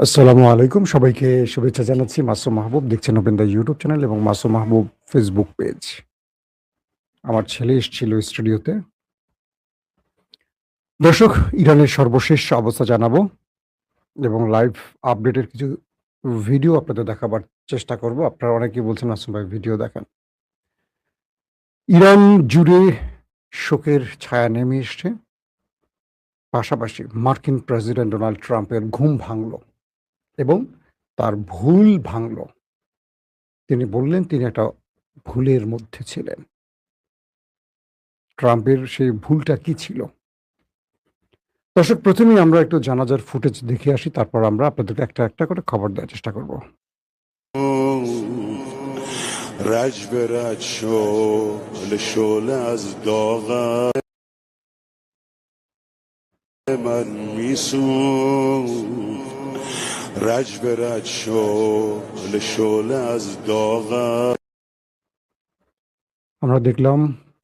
আসসালামু আলাইকুম। সবাইকে শুভেচ্ছা জানাচ্ছি। মাসুম মাহবুব দেখছেন ওপেন দ্য ইউটিউব চ্যানেল এবং মাসুম মাহবুব ফেসবুক পেজ। আমার ছেলে এসেছিল স্টুডিওতে। দর্শক, ইরানের সর্বশেষ অবস্থা জানাবো এবং লাইভ আপডেটের কিছু ভিডিও আপনাদের দেখাবার চেষ্টা করব। আপনারা অনেকেই বলছেন মাসুম ভাই ভিডিও দেখান। ইরান জুড়ে শোকের ছায়া নেমে এসছে। পাশাপাশি মার্কিন প্রেসিডেন্ট ডোনাল্ড ট্রাম্পের ঘুম ভাঙল এবং তার ভুল ভাঙল। তিনি বললেন তিনি একটা ভুলের মধ্যে ছিলেন। ট্রাম্পের সেই ভুলটা কি ছিল? দর্শক, প্রথমেই আমরা একটু জানাজার ফুটেজ দেখে আসি, তারপর আমরা আপনাদেরকে একটা একটা করে খবর দেওয়ার চেষ্টা করব। رج به رج شعله شعله از داغ من میسوخت رج به رج شعله شعله از داغ আমরা দেখলাম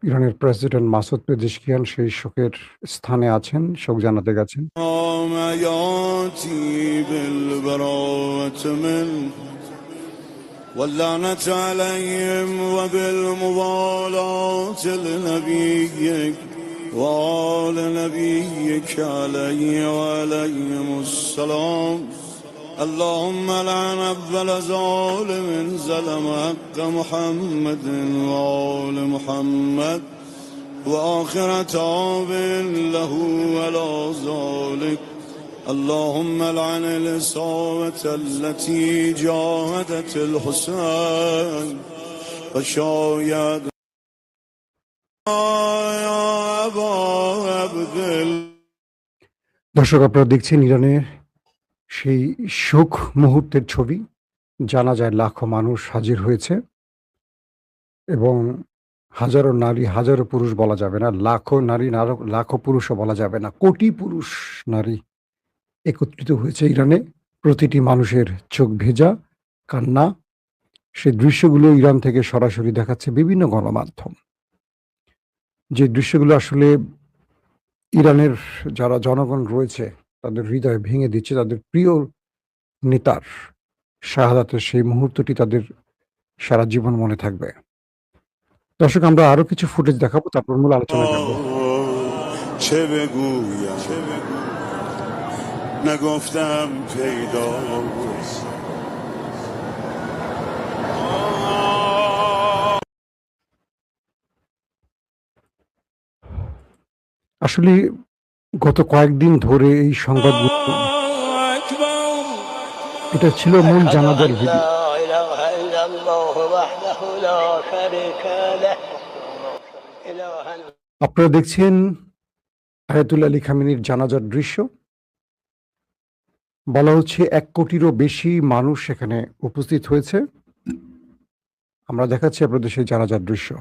ইরানের প্রেসিডেন্ট মাসুদ পেজেশকিয়ান সেই শোকের স্থানে আছেন, শোক জানাতে গেছেন। عمياتي بالبراءة منه واللعنة عليهم وبالموالاة لنبيك وآل نبيك عليه وعليهم السلام اللهم لعن أول ظالم ظلم حق محمد وآل محمد وآخر تاب له ولا ذلك اللهم لعن الإصابة التي جاهدت الحسين وشايد يا أبا عبد দর্শক, আপনারা দেখছেন ইরানের সেই শোক মুহূর্তের ছবি। জানাজায় লাখো মানুষ হাজির হয়েছে এবং হাজারো নারী, হাজারো পুরুষ বলা যাবে না, লাখো নারী, লাখো পুরুষও বলা যাবে না, কোটি পুরুষ নারী একত্রিত হয়েছে ইরানে। প্রতিটি মানুষের চোখ ভেজা, কান্না। সেই দৃশ্যগুলো ইরান থেকে সরাসরি দেখাচ্ছে বিভিন্ন গণমাধ্যম। যে দৃশ্যগুলো আসলে ইরানের যারা জনগণ রয়েছে তাদের হৃদয় ভেঙে দিচ্ছে। তাদের প্রিয় নেতার শাহাদাতের সেই মুহূর্তটি তাদের সারা জীবন মনে থাকবে। দর্শক, আমরা আরো কিছু ফুটেজ দেখাবো, তারপর মূল আলোচনায় যাবো। چه بگویم نگفتم پیداست আসলে গত কয়েকদিন ধরে এই সংবাদগুলো, এটা ছিল মূল জানাজার ভিডিও। আপনারা দেখছেন আয়াতুল্লাহ আলী খামেনির জানাজার দৃশ্য। বলা হচ্ছে 1 কোটিরও বেশি মানুষ সেখানে উপস্থিত হয়েছে। আমরা দেখাচ্ছি আপনাদের সেই জানাজার দৃশ্য।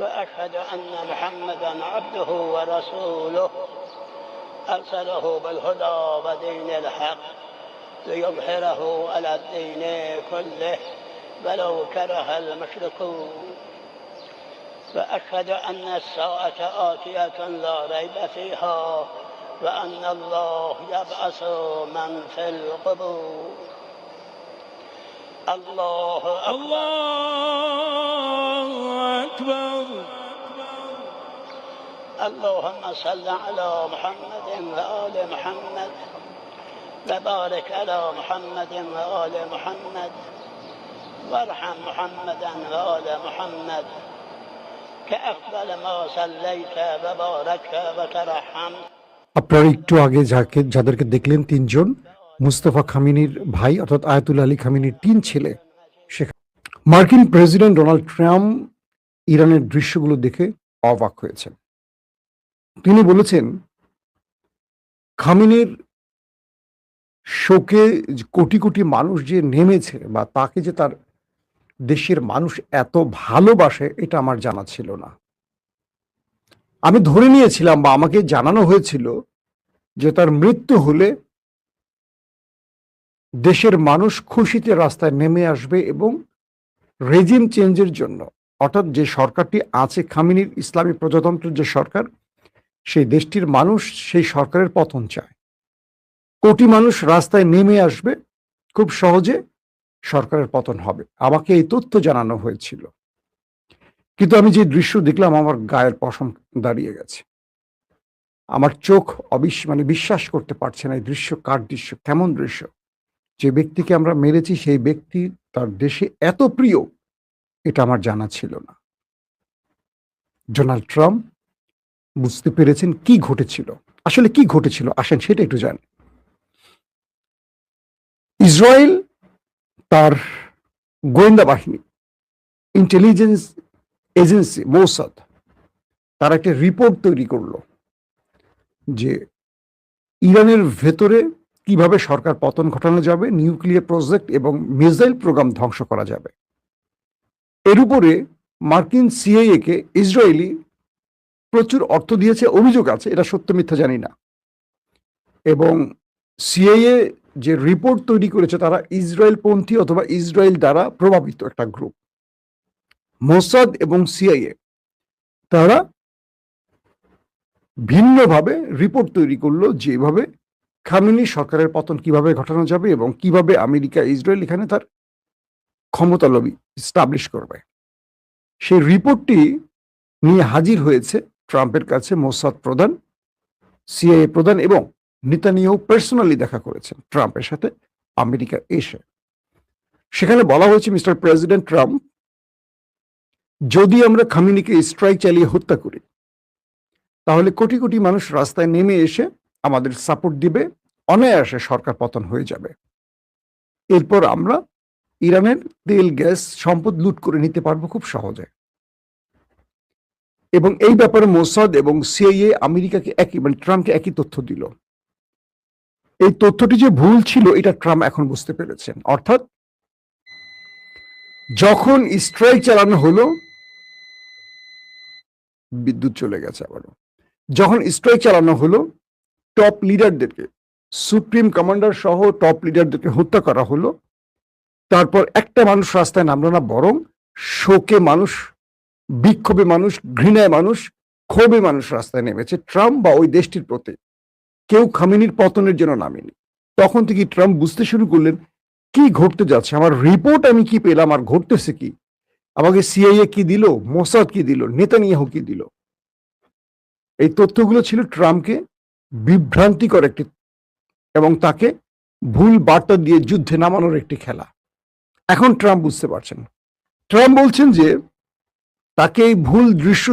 وأشهد أن محمدا عبده ورسوله أرسله بالهدى ودين الحق ليظهره على الدين كله ولو كره المشركون وأشهد أن الساعة آتية لا ريب فيها وأن الله يبعث من في القبور الله أكبر اللهم صل على محمد وآل محمد وبارك على محمد وآل محمد وارحم محمدا وآل محمد كأفضل ما صليت وباركت وترحمت। আপনারা একটু আগে যাদেরকে দেখলেন, 3 জন মুস্তাফা খামেনির ভাই অর্থাৎ আয়াতুল্লাহ আলী খামেনির 3 ছেলে। মার্কিন প্রেসিডেন্ট ডোনাল্ড ট্রাম্প ইরানের দৃশ্যগুলো দেখে অবাক হয়েছেন। তিনি বলেছেন খামেনির শোকে কোটি কোটি মানুষ যে নেমেছে বা তাকে যে তার দেশের মানুষ এত ভালোবাসে এটা আমার জানা ছিল না। আমি ধরে নিয়েছিলাম বা আমাকে জানানো হয়েছিল যে তার মৃত্যু হলে দেশের মানুষ খুশিতে রাস্তায় নেমে আসবে এবং রেজিম চেঞ্জের জন্য, অর্থাৎ যে সরকারটি আছে খামেনির ইসলামী প্রজাতন্ত্রের যে সরকার, সেই দেশটির মানুষ সেই সরকারের পতন চায়। কোটি মানুষ রাস্তায় নেমে আসবে, খুব সহজে সরকারের পতন হবে। আমাকে এই তথ্য জানানো হয়েছিল, কিন্তু আমি যে দৃশ্য দেখলাম আমার গায়ের পশম দাঁড়িয়ে গেছে। আমার চোখ বিশ্বাস করতে পারছে না। এই দৃশ্য কার দৃশ্য, কেমন দৃশ্য? যে ব্যক্তিকে আমরা মেরেছি সেই ব্যক্তি তার দেশে এত প্রিয়, এটা আমার জানা ছিল না। ডোনাল্ড ট্রাম্প বুঝতে পেরেছেন কি ঘটেছিল। আসলে কি ঘটেছিল আসেন সেটা একটু জানি। ইসরায়েল তার গোয়েন্দা বাহিনী, ইন্টেলিজেন্স এজেন্সি মোসাদ, তারা একটা রিপোর্ট তৈরি করলো যে ইরানের ভেতরে কিভাবে সরকার পতন ঘটানো যাবে, নিউক্লিয়ার প্রজেক্ট এবং মিসাইল প্রোগ্রাম ধ্বংস করা যাবে। এর উপরে মার্কিন সিআইএ কে ইসরায়েলি প্রচুর অর্থ দিয়েছে, অভিযোগ আছে, এটা সত্য মিথ্যা জানি না। এবং সিআইএ যে রিপোর্ট তৈরি করেছে তারা ইসরায়েল পন্থী অথবা ইসরায়েল দ্বারা প্রভাবিত একটা গ্রুপ। মোসাদ এবং সিআইএ তারা ভিন্নভাবে রিপোর্ট তৈরি করলো যেভাবে খামেনি সরকারের পতন কিভাবে ঘটানো যাবে এবং কিভাবে আমেরিকা ইসরায়েল এখানে তার ক্ষমতা লবি স্টাবলিশ করবে। সেই রিপোর্টটি নিয়ে হাজির হয়েছে ট্রাম্পের কাছে মোসাদ প্রধান, সিআইএ প্রধান এবং নেতানিয়াহু পার্সোনালি দেখা করেছেন ট্রাম্পের সাথে আমেরিকা এসে। সেখানে বলা হয়েছে, মিস্টার প্রেসিডেন্ট ট্রাম্প, যদি আমরা খামেনিকে স্ট্রাইক চালিয়ে হত্যা করি তাহলে কোটি কোটি মানুষ রাস্তায় নেমে এসে আমাদের সাপোর্ট দিবে, অনায়াসে সরকার পতন হয়ে যাবে। এরপর আমরা ইরানের তেল গ্যাস সম্পদ লুট করে নিতে পারবো খুব সহজে। এবং এই ব্যাপারে মোসাদ এবং সিআইএ আমেরিকাকে ট্রাম্পকে একই তথ্য দিল। এই তথ্যটি যে ভুল ছিল এটা ট্রাম্প এখন বুঝতে পেরেছেন। অর্থাৎ যখন স্ট্রাইক চালানো হলো, বিদ্যুৎ চলে গেছে আবারও, যখন স্ট্রাইক চালানো হলো, টপ লিডারদেরকে, সুপ্রিম কমান্ডার সহ টপ লিডারদেরকে হত্যা করা হলো, তারপর একটা মানুষ রাস্তায় নামলো না, বরং শোকে মানুষ, বিক্ষোভে মানুষ, ঘৃণায় মানুষ, ক্ষোভে মানুষ রাস্তায় নেমেছে ট্রাম্প বা ওই দেশটির প্রতি। কেউ খামেনির পতনের জন্য নামেনি। তখন থেকে ট্রাম্প বুঝতে শুরু করলেন কি ঘটতে যাচ্ছে, আমার রিপোর্ট আমি কি পেলাম আর ঘটতেছে কি, আমাকে সিআইএ কি দিল, মোসাদ কি দিল, নেতানিয়াহু কি দিল। এই তথ্যগুলো ছিল ট্রাম্পকে বিভ্রান্তিকর একটি এবং তাকে ভুল বার্তা দিয়ে যুদ্ধে নামানোর একটি খেলা। এখন ট্রাম্প বুঝতে পারছেন। ট্রাম্প বলছেন যে তাকে এই ভুল দৃশ্য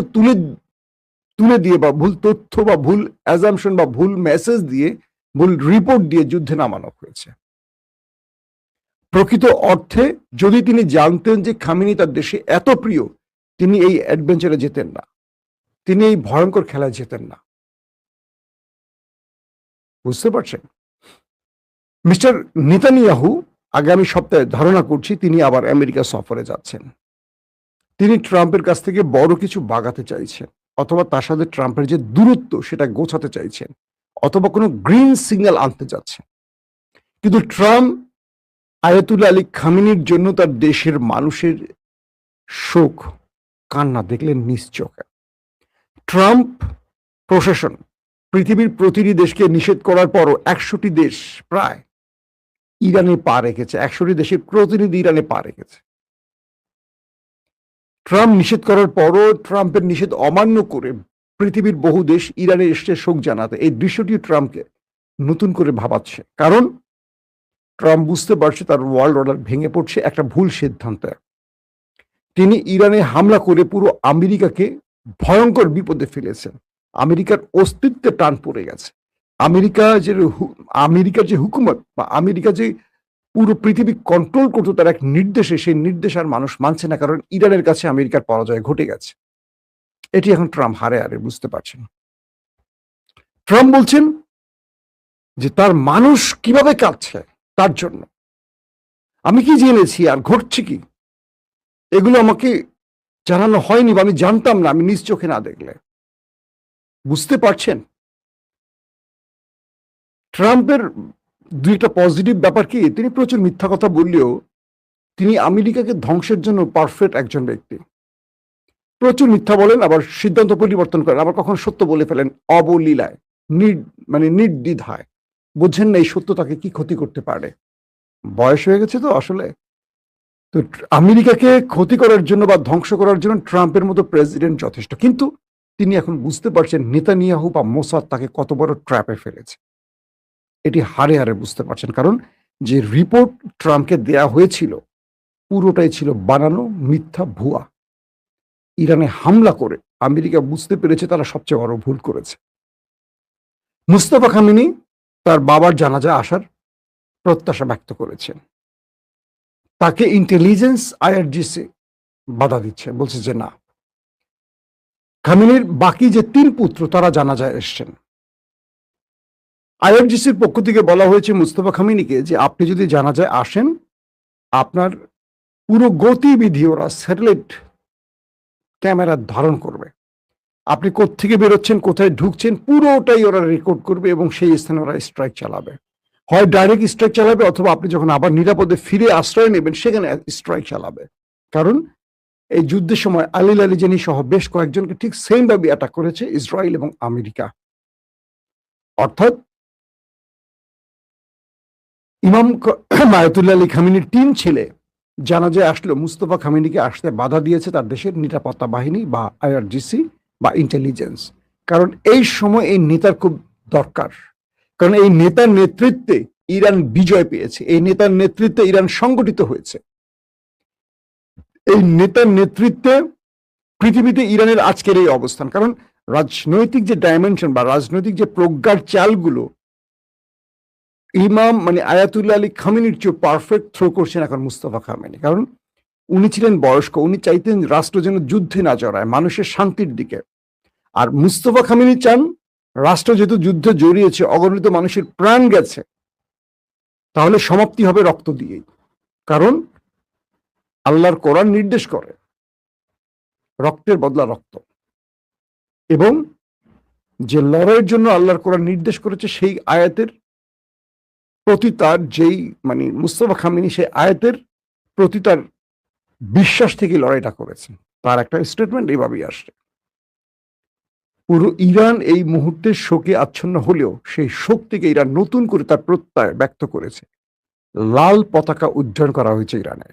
তুলে দিয়ে বা ভুল তথ্য বা ভুল অ্যাজাম্পশন বা ভুল মেসেজ দিয়ে, ভুল রিপোর্ট দিয়ে যুদ্ধে নামানো হয়েছে। প্রকৃত অর্থে যদি তিনি জানতেন যে খামেনি তার দেশে এত প্রিয়, তিনি এই অ্যাডভেঞ্চারে যেতেন না, তিনি এই ভয়ঙ্কর খেলায় যেতেন না। বুঝতে পারছেন? মিস্টার নেতানিয়াহু আগামী সপ্তাহে ধারণা করছি তিনি আবার আমেরিকা সফরে যাচ্ছেন। তিনি ট্রাম্পের কাছ থেকে বড় কিছু বাগাতে চাইছেন, অথবা তার সাথে ট্রাম্পের যে দূরত্ব সেটা গোছাতে চাইছেন, অথবা কোনো গ্রিন সিগন্যাল আনতে যাচ্ছেন। কিন্তু ট্রাম্প আয়াতুল্লাহ আলী খামেনির জন্য তার দেশের মানুষের শোক কান্না দেখলেন নিজ চোখে। ট্রাম্প প্রশাসন পৃথিবীর প্রতিটি দেশকে নিষেধ করার পরও 100টি দেশ প্রায় ইরানে পা রেখেছে, 100টি দেশের প্রতিনিধি ইরানে পা রেখেছে। ট্রাম্প নিষেধ করার পরও ট্রাম্পের নিষেধ অমান্য করে পৃথিবীর বহু দেশ ইরানে এসে শোক জানাতে। এই দৃশ্যটি ট্রাম্পকে নতুন করে ভাবাচ্ছে, কারণ ট্রাম্প বুঝতে পারছে তার ওয়ার্ল্ড অর্ডার ভেঙে পড়ছে একটা ভুল সিদ্ধান্তে। তিনি ইরানে হামলা করে পুরো আমেরিকাকে ভয়ঙ্কর বিপদে ফেলেছেন। আমেরিকার অস্তিত্বে টান পড়ে গেছে। আমেরিকার যে হুকুমত বা আমেরিকা যে পুরো পৃথিবী কন্ট্রোল করতো তার এক নির্দেশে, সেই নির্দেশ আর মানুষ মানছে না, কারণ ইরানের কাছে আমেরিকার পরাজয় ঘটে গেছে। এটি এখন ট্রাম্প হারে হারে বুঝতে পারছেন। ট্রাম্প বলছেন যে তার মানুষ কিভাবে কাঁদছে তার জন্য। আমি কি জেনেছি আর ঘটছে কি, এগুলো আমাকে জানানো হয়নি বা আমি জানতাম না আমি নিজ চোখে না দেখলে। বুঝতে পারছেন? ট্রাম্পের দুই একটা পজিটিভ ব্যাপার কি, তিনি প্রচুর মিথ্যা কথা বললেও তিনি আমেরিকাকে ধ্বংসের জন্য পারফেক্ট একজন ব্যক্তি। প্রচুর মিথ্যা বলেন, আবার সিদ্ধান্ত পরিবর্তন করেন, আবার কখন সত্য বলে ফেলেন অবলীলায়, নির্দ্বিধায়। বুঝছেন না এই সত্য তাকে কি ক্ষতি করতে পারে। বয়স হয়ে গেছে তো আসলে। তো আমেরিকাকে ক্ষতি করার জন্য বা ধ্বংস করার জন্য ট্রাম্পের মতো প্রেসিডেন্ট যথেষ্ট। কিন্তু তিনি এখন বুঝতে পারছেন নেতানিয়াহু বা মোসাদ তাকে কত বড় ট্র্যাপে ফেলেছে। এটি হাড়ে হাড়ে বুঝতে পারছেন। কারণ যে রিপোর্ট ট্রাম্পকে দেয়া হয়েছিল পুরোটাই ছিল বানানো, মিথ্যা, ভুয়া। ইরানে হামলা করে আমেরিকা বুঝতে পেরেছে তারা সবচেয়ে বড় ভুল করেছে। মুস্তাফা খামেনি তার বাবার জানাজায় আসার প্রত্যাশা ব্যক্ত করেছেন। তাকে ইন্টেলিজেন্স আইআরজিসি বাধা দিচ্ছে, বলছে যে না। খামেনির বাকি যে 3 পুত্র তারা জানাজায় এসছেন। আইআরজিসির পক্ষ থেকে বলা হয়েছে মুস্তাফা খামেনিকে যে আপনি যদি জানাজায় আসেন, আপনার পুরো গতিবিধি ওরা স্যাটেলাইট ক্যামেরা ধারণ করবে। আপনি কোত্থেকে বেরোচ্ছেন, কোথায় ঢুকছেন, পুরোটাই ওরা রেকর্ড করবে এবং সেই স্থানে ওরা স্ট্রাইক চালাবে। হয় ডাইরেক্ট স্ট্রাইক চালাবে অথবা আপনি যখন আবার নিরাপদে ফিরে আশ্রয় নেবেন সেখানে স্ট্রাইক চালাবে। কারণ এই যুদ্ধের সময় আলিল আলিজানি সহ বেশ কয়েকজনকে ঠিক সেম ভাবে অ্যাটাক করেছে ইসরায়েল এবং আমেরিকা। অর্থাৎ ইমাম আয়াতুল্লাহ আলী খামেনির 3 ছেলে জানাজায় আসলো, মুস্তফা খামেনিকে আসতে বাধা দিয়েছে তার দেশের নিরাপত্তা বাহিনী বা আইআরজিসি বা ইন্টেলিজেন্স। কারণ এই সময় এই নেতার খুব দরকার। কারণ এই নেতার নেতৃত্বে ইরান বিজয় পেয়েছে, এই নেতার নেতৃত্বে ইরান সংগঠিত হয়েছে, এই নেতার নেতৃত্বে পৃথিবীতে ইরানের আজকের এই অবস্থান। কারণ রাজনৈতিক যে ডাইমেনশন বা রাজনৈতিক যে প্রজ্ঞার চালগুলো ইমাম আয়াতুল্লাহ আলী খামেনির চেয়ে পারফেক্ট থ্রো করছেন এখন মুস্তফা খামেনি। কারণ উনি ছিলেন বয়স্ক, উনি চাইতেন রাষ্ট্র যেন যুদ্ধে না জড়ায়, মানুষের শান্তির দিকে। আর মুস্তফা খামেনি চান রাষ্ট্র যেহেতু যুদ্ধে জড়িয়েছে, অগণিত মানুষের প্রাণ গেছে, তাহলে সমাপ্তি হবে রক্ত দিয়েই। কারণ আল্লাহর কোরআন নির্দেশ করে রক্তের বদলা রক্ত, এবং যে লড়াইয়ের জন্য আল্লাহর কোরআন নির্দেশ করেছে সেই আয়াতের প্রতি তার যেই মুস্তফা খামেনি সেই আয়াতের প্রতি তার বিশ্বাস থেকে লড়াইটা করেছেন। তার একটা স্টেটমেন্ট এইভাবেই আসছে। পুরো ইরান এই মুহূর্তে শোকে আচ্ছন্ন হলেও সেই শোক থেকে ইরান নতুন করে তার প্রত্যয় ব্যক্ত করেছে। লাল পতাকা উড্ডয়ন করা হয়েছে ইরানে,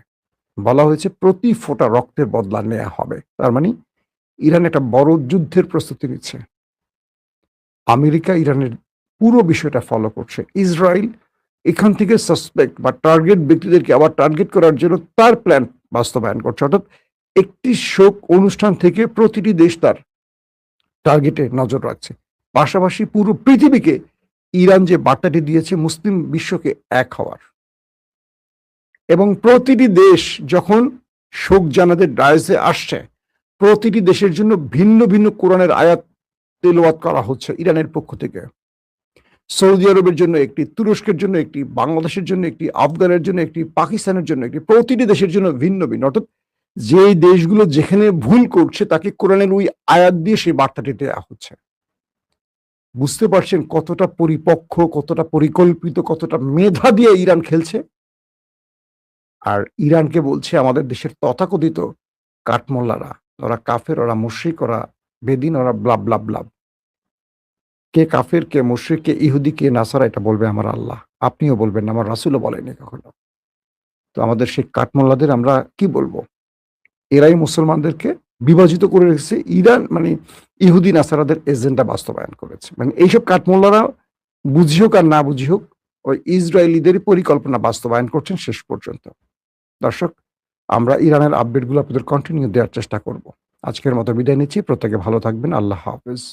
বলা হয়েছে প্রতি ফোঁটা রক্তের বদলা নেওয়া হবে। তার ইরান একটা বড় যুদ্ধের প্রস্তুতি নিচ্ছে। আমেরিকা ইরানের পুরো বিষয়টা ফলো করছে। ইসরায়েল এখান থেকে সাসপেক্ট বা টার্গেট ব্যক্তিদেরকে আবার টার্গেট করার জন্য তার প্ল্যান বাস্তবায়ন করছে। অর্থাৎ একটি শোক অনুষ্ঠান থেকে প্রতিটি দেশ তার টার্গেটে নজর রাখছে। পাশাপাশি পুরো পৃথিবীকে ইরান যে বার্তাটি দিয়েছে মুসলিম বিশ্বকে এক হওয়ার, এবং প্রতিটি দেশ যখন শোক জানাতে ডায়াসে আসছে, প্রতিটি দেশের জন্য ভিন্ন ভিন্ন কোরআনের আয়াত তেলাওয়াত করা হচ্ছে ইরানের পক্ষ থেকে। সৌদি আরবের জন্য একটি, তুরস্কের জন্য একটি, বাংলাদেশের জন্য একটি, আফগানের জন্য একটি, পাকিস্তানের জন্য একটি, প্রতিটি দেশের জন্য ভিন্ন ভিন্ন। অর্থাৎ যে দেশগুলো যেখানে ভুল করছে তাকে কোরআনের ওই আয়াত দিয়ে সেই বার্তাটি দেওয়া হচ্ছে। বুঝতে পারছেন কতটা পরিপক্ক, কতটা পরিকল্পিত, কতটা মেধা দিয়ে ইরান খেলছে। আর ইরানকে বলছে আমাদের দেশের তথাকথিত কাঠমোল্লারা, ওরা কাফের, ওরা মুশরিক, ওরা বেদিন, ওরা ব্লাব ব্লাব ব্লাব। কে কাফের, কে মুশরিক, কে ইহুদি, কে নাসারা, এটা বলবে আমার আল্লাহ। আপনিও বলবেন না, আমার রাসূলও বলেনি কখনো। তো আমাদের সেই কাঠমোল্লাদের আমরা কি বলবো? এরাই মুসলমানদেরকে বিভাজিত করে রেখেছে। ইরান ইহুদি নাসারাদের এজেন্ডা বাস্তবায়ন করেছে। এইসব কাঠমোল্লারা বুঝি হোক আর না বুঝি হোক ওই ইসরায়েলিদেরই পরিকল্পনা বাস্তবায়ন করছেন শেষ পর্যন্ত। দর্শক, আমরা ইরানের আপডেটগুলো আপনাদের কন্টিনিউ দেওয়ার চেষ্টা করব। আজকের মতো বিদায় নিচ্ছি। প্রত্যেকে ভালো থাকবেন। আল্লাহ হাফেজ।